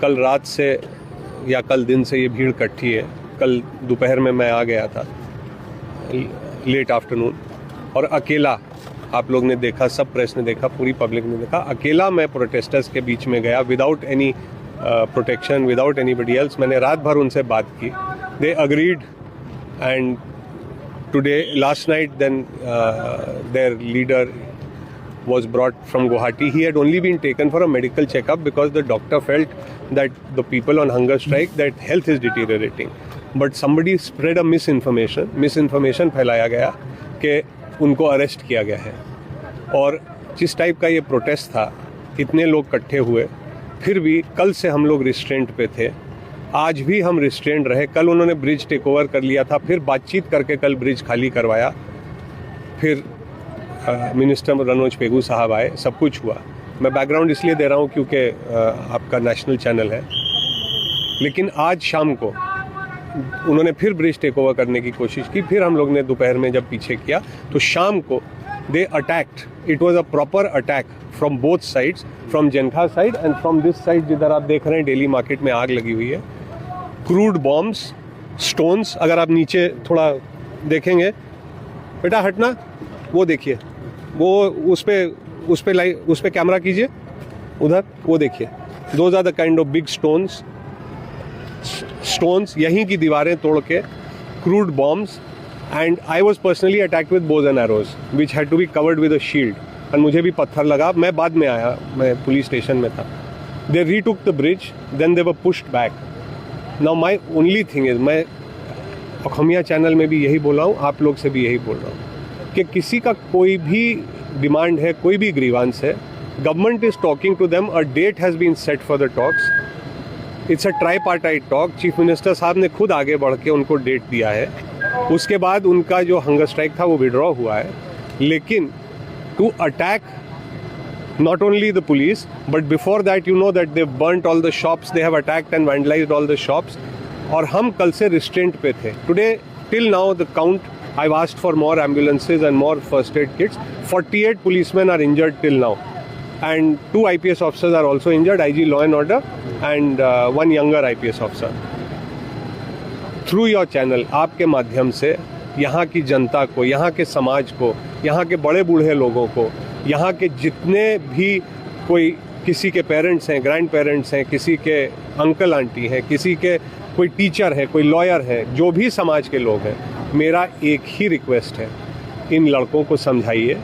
कल रात से या कल दिन से ये भीड़ इकट्ठी है। कल दोपहर में मैं आ गया था, लेट आफ्टरनून, और अकेला, आप लोग ने देखा, सब प्रेस ने देखा, पूरी पब्लिक ने देखा, अकेला मैं प्रोटेस्टर्स के बीच में गया without any protection, without anybody else. मैंने रात भर उनसे बात की, they agreed, and today last night then their leader was brought from Guwahati. He had only been taken for a medical checkup because the doctor felt that the people on hunger strike, that health is deteriorating. But somebody spread a misinformation फैलाया गया कि उनको arrest किया गया है। और जिस type का ये प्रोटेस्ट था, इतने लोग इकट्ठे हुए, फिर भी कल से हम लोग रिस्ट्रेंट पे थे, आज भी हम रिस्ट्रेंट रहे। कल उन्होंने ब्रिज टेक ओवर कर लिया था, फिर बातचीत करके कल ब्रिज खाली करवाया, फिर मिनिस्टर मनोज पेगू साहब आए, सब कुछ हुआ। मैं बैकग्राउंड इसलिए दे रहा हूँ क्योंकि आपका नेशनल चैनल है। लेकिन आज शाम को उन्होंने फिर ब्रिज टेक ओवर करने की कोशिश की, फिर हम लोग ने दोपहर में जब पीछे किया तो शाम को they attacked. It was a proper attack from both sides, from Jankha side and from this side जिधर आप देख रहे हैं डेली मार्केट में आग लगी हुई है। क्रूड बॉम्ब्स, स्टोन्स, अगर आप नीचे थोड़ा देखेंगे, बेटा हटना, वो देखिए, वो उस पे कैमरा कीजिए, उधर वो देखिए, those are the kind of big stones, यहीं की दीवारें तोड़ के, crude bombs, and I was personally attacked with bows and arrows which had to be covered with a shield, और मुझे भी पत्थर लगा। मैं बाद में आया, मैं पुलिस स्टेशन में था। They retook the bridge, then they were pushed back. Now my only thing is, मैं अखमिया चैनल में भी यही बोल रहा हूँ, आप लोग से भी यही बोल रहा हूँ कि किसी का कोई भी डिमांड है, कोई भी ग्रीवांस है, government is talking to them, a date has been set for the talks. It's a tripartite talk. Chief minister साहब ने खुद आगे बढ़ के उनको डेट दिया है। उसके बाद उनका जो हंगर स्ट्राइक था वो विड्रॉ हुआ है। लेकिन to attack not only the police, but before that you know that they've burnt all the shops, they have attacked and vandalized all the shops, और हम कल से restraint पे थे। Today till now the count, I've asked for more ambulances and more first aid kits. 48 policemen are injured till now, and 2 IPS officers are also injured, IG Law and Order, and one younger IPS officer. Through your channel, आपके माध्यम से यहाँ की जनता को, यहाँ के समाज को, यहाँ के बड़े बूढ़े लोगों को, यहाँ के जितने भी कोई किसी के पेरेंट्स हैं, ग्रैंड पेरेंट्स हैं, किसी के अंकल आंटी हैं, किसी के कोई टीचर है, कोई लॉयर है, जो भी समाज के लोग हैं, मेरा एक ही रिक्वेस्ट है, इन लड़कों को समझाइए।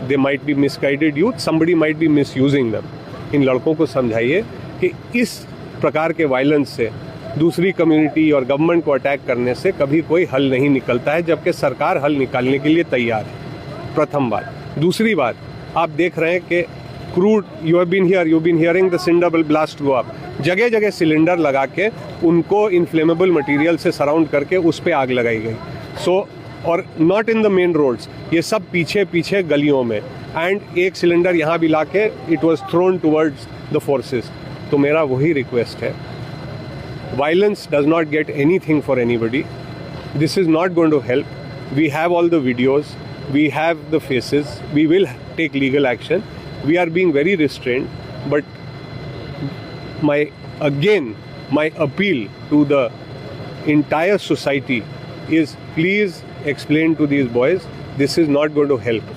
They might be misguided youth, somebody might be misusing them. इन लड़कों को समझाइए कि इस प्रकार के वायलेंस से, दूसरी कम्युनिटी और गवर्नमेंट को अटैक करने से कभी कोई हल नहीं निकलता है, जबकि सरकार हल निकालने के लिए तैयार है। प्रथम बात। दूसरी बात, आप देख रहे हैं कि crude, you been hearing the cinder blast go up. जगह जगह सिलेंडर लगा के उनको इन्फ्लेमेबल मटेरियल से सराउंड करके उस पर आग लगाई गई। और not in the main roads, ये सब पीछे पीछे गलियों में, एंड एक सिलेंडर यहाँ भी ला के it was thrown towards the forces. तो मेरा वही रिक्वेस्ट है, violence does not get anything for anybody. This is not going to help. We have all the videos, we have the faces, we will take legal action. We are being very restrained, but my appeal to the entire society is, please explain to these boys, this is not going to help.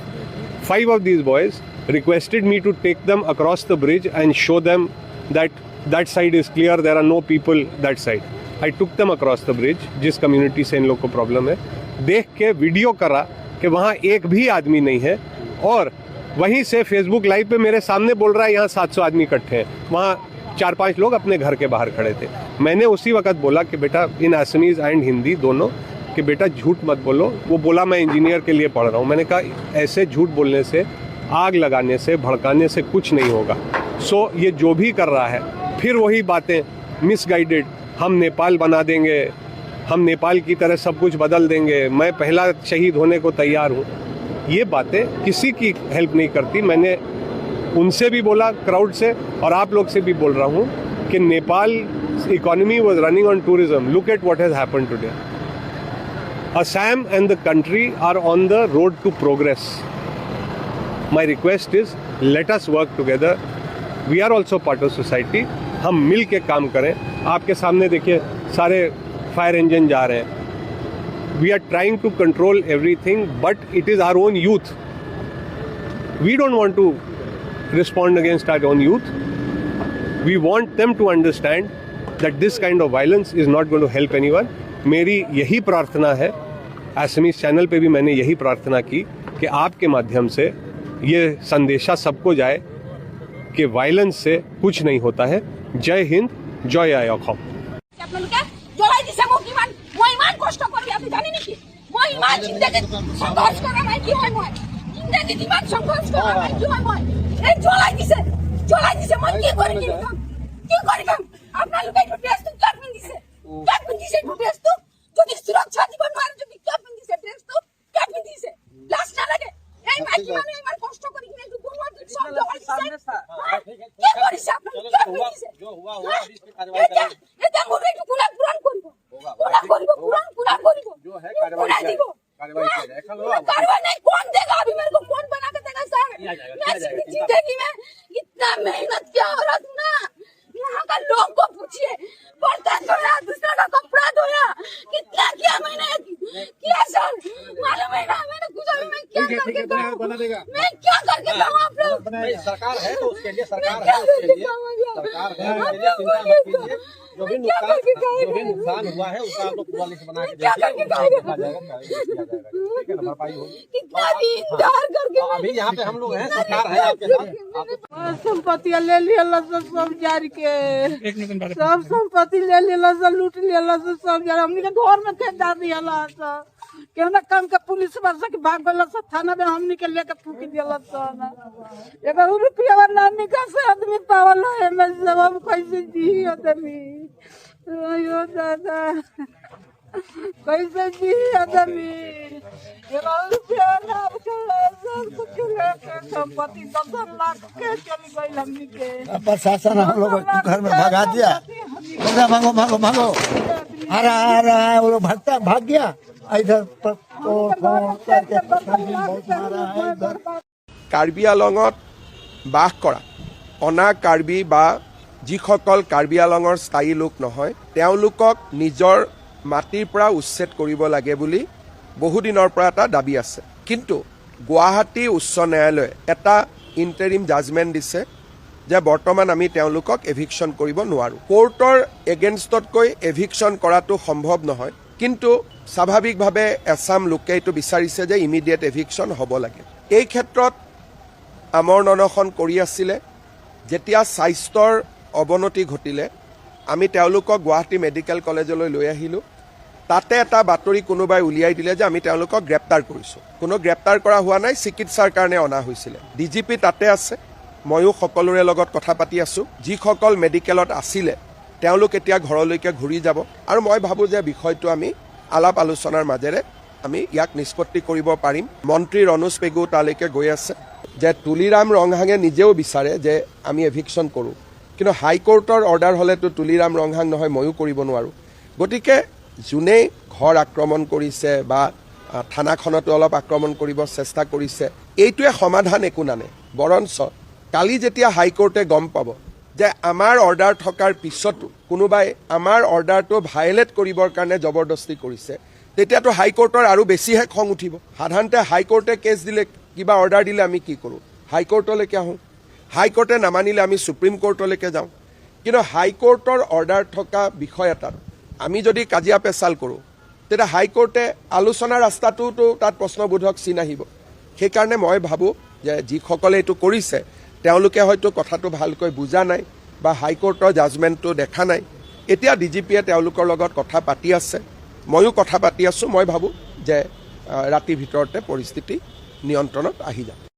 5 of these boys requested me to take them across the bridge and show them that that side is clear, there are no people that side. I took them across the bridge, जिस community से इन लोग को problem है, देख के video करा कि वहाँ एक भी आदमी नहीं है, और वहीं से फेसबुक लाइव पे मेरे सामने बोल रहा है यहाँ 700 आदमी इकट्ठे हैं। वहाँ 4-5 लोग अपने घर के बाहर खड़े थे। मैंने उसी वक्त बोला कि बेटा, इन असमीज़ एंड हिंदी दोनों, कि बेटा झूठ मत बोलो। वो बोला मैं इंजीनियर के लिए पढ़ रहा हूँ। मैंने कहा ऐसे झूठ बोलने से, आग लगाने से, भड़काने से कुछ नहीं होगा। सो ये जो भी कर रहा है, फिर वही बातें मिसगाइडेड, हम नेपाल बना देंगे, हम नेपाल की तरह सब कुछ बदल देंगे, मैं पहला शहीद होने को तैयार हूँ। ये बातें किसी की हेल्प नहीं करती। मैंने उनसे भी बोला, क्राउड से, और आप लोग से भी बोल रहा हूँ कि Nepal economy was running on tourism. Look at what has happened today. Assam and the country are on the road to progress. My request is, let us work together. We are also part of society. हम मिल के काम करें। आपके सामने देखिए सारे fire engine जा रहे हैं। We are trying to control everything, but it is our own youth. We don't want to respond against our own youth. We want them to understand that this kind of violence is not going to help anyone. मेरी यही प्रार्थना है, SMEs channel पे भी मैंने यही प्रार्थना की कि आपके माध्यम से ये संदेशा सबको जाए कि वायलेंस से कुछ नहीं होता है। जय हिंद, जय आयखम। সুরক্ষা জীবন মার যদি ক্যাপ দিছে ড্রেস তো ক্যাপ দিছে লাশ না লাগে এই মাইকি মানে আমার কষ্ট করি কিনে একটু গুণমান সব জমা দিছে কি করিস আপনি ক্যাপ দিছে जो हुआ अभी इसकी कार्रवाई करें এটা মোরে একটু পুরান করিব পুরান করিব जो है कार्रवाई करें এখন लो कार्रवाई नहीं कौन देगा अभी मेरे को कौन बना के देगा सर मैं जिंदगी में इतना मेहनत किया और ना यहाँ का लोग को पूछिए बर्तन धोया दूसरा का कपड़ा धोया कितना किया मैंने किया सर मालूम है ना मैंने गुजर में क्या करके बना देगा मैं क्या करके दूं आप लोग सरकार है तो उसके लिए सरकार है उसके लिए सरकार है चिंता मत कीजिए जो भी नुकसान हुआ है उसका आप लोग पूरा लिस्ट बना के देखिए ठीक है ना भरपाई होगी कितना भी इंतजार करके अभी यहाँ पे हम लोग हैं सरकार है आपके साथ संपत्ति ले लिया सब जार के सब संपत्ति ले लिया लूट लिया सब जार हमनी के घर में खेत डाल दिया केहू ना काम के पुलिस वर्षा के भाग गल थाना में हमनी के लेके फूक दिया एगो रुपया ना निकाल से आदमी पावल है मैं जवाब कैसे दी आदमी अयो दादा कैसे जी आदमी एगो रुपया ना सब कुछ लेके संपत्ति 10 लाख के चली गई हमनी के प्रशासन हम लोग घर में भगा दिया। मांगो मांगो मांगो आ रहा है वो लोग भाग गया इधर কাৰ্বি আলঙত বাস কৰা অনা কাৰ্বি বা যিসকল কাৰ্বি আলঙৰ স্থায়ী লোক নহয় তেওঁলোকক নিজৰ মাটিৰ পৰা উচ্ছেদ কৰিব লাগে বুলি বহুদিনৰ পৰা এটা দাবী আছে। কিন্তু গুৱাহাটী উচ্চ ন্যায়ালয়ে এটা ইণ্টাৰিম জাজমেণ্ট দিছে যে বৰ্তমান আমি তেওঁলোকক এভিকশ্যন কৰিব নোৱাৰোঁ। কোৰ্টৰ এগেইনষ্টতকৈ এভিকশ্যন কৰাটো সম্ভৱ নহয়, কিন্তু স্বাভাৱিকভাৱে এছাম লোকে এইটো বিচাৰিছে যে ইমিডিয়েট এভিকশ্যন হ'ব লাগে। এই ক্ষেত্ৰত আমৰ অনশন কৰি আছিলে। যেতিয়া স্বাস্থ্যৰ অৱনতি ঘটিলে আমি তেওঁলোকক গুৱাহাটী মেডিকেল কলেজলৈ লৈ আহিলোঁ। তাতে এটা বাতৰি কোনোবাই উলিয়াই দিলে যে আমি তেওঁলোকক গ্ৰেপ্তাৰ কৰিছোঁ। কোনো গ্ৰেপ্তাৰ কৰা হোৱা নাই, চিকিৎসাৰ কাৰণে অনা হৈছিলে। ডিজিপি তাতে আছে, ময়ো সকলোৰে লগত কথা পাতি আছোঁ। যিসকল মেডিকেলত আছিলে তেওঁলোক এতিয়া ঘৰলৈকে ঘূৰি যাব আৰু মই ভাবোঁ যে বিষয়টো আমি আলাপ আলোচনাৰ মাজেৰে আমি ইয়াক নিষ্পত্তি কৰিব পাৰিম। মন্ত্ৰী ৰণোজ পেগু তালৈকে গৈ আছে যে তুলিৰাম ৰংহাঙে নিজেও বিচাৰে যে আমি এভিকশ্যন কৰোঁ, কিন্তু হাইকোৰ্টৰ অৰ্ডাৰ হ'লেতো তুলিৰাম ৰংহাং নহয়, ময়ো কৰিব নোৱাৰোঁ। গতিকে যোনেই ঘৰ আক্ৰমণ কৰিছে বা থানাখনতো অলপ আক্ৰমণ কৰিব চেষ্টা কৰিছে, এইটোৱে সমাধান একো নানে। বৰঞ্চ কালি যেতিয়া হাইকোৰ্টে গম পাব যে আমাৰ অৰ্ডাৰ থকাৰ পিছতো কোনোবাই আমাৰ অৰ্ডাৰটো ভায়লেট কৰিবৰ কাৰণে জবৰদস্তি কৰিছে, তেতিয়াতো হাইকোৰ্টৰ আৰু বেছিহে খং উঠিব। সাধাৰণতে হাইকোৰ্টে কেছ দিলে, কিবা অৰ্ডাৰ দিলে আমি কি কৰোঁ? হাইকোৰ্টলৈকে আহোঁ। হাইকোৰ্টে নামানিলে আমি সুপ্ৰিম কোৰ্টলৈকে যাওঁ। কিন্তু হাইকোৰ্টৰ অৰ্ডাৰ থকা বিষয় এটাত আমি যদি কাজিয়া পেচাল কৰোঁ, তেতিয়া হাইকোৰ্টে আলোচনাৰ ৰাস্তাটোতো তাত প্ৰশ্নবোধক চিন আহিব। সেইকাৰণে মই ভাবোঁ যে যিসকলে এইটো কৰিছে তেওঁলোকে হয়তো কথাটো ভালকৈ বুজা নাই বা হাইকোৰ্টৰ জাজমেণ্টটো দেখা নাই। এতিয়া ডিজিপিয়ে তেওঁলোকৰ লগত কথা পাতি আছে, ময়ো কথা পাতি আছোঁ। মই ভাবোঁ যে ৰাতিৰ ভিতৰতে পৰিস্থিতি নিয়ন্ত্ৰণত আহি যাব।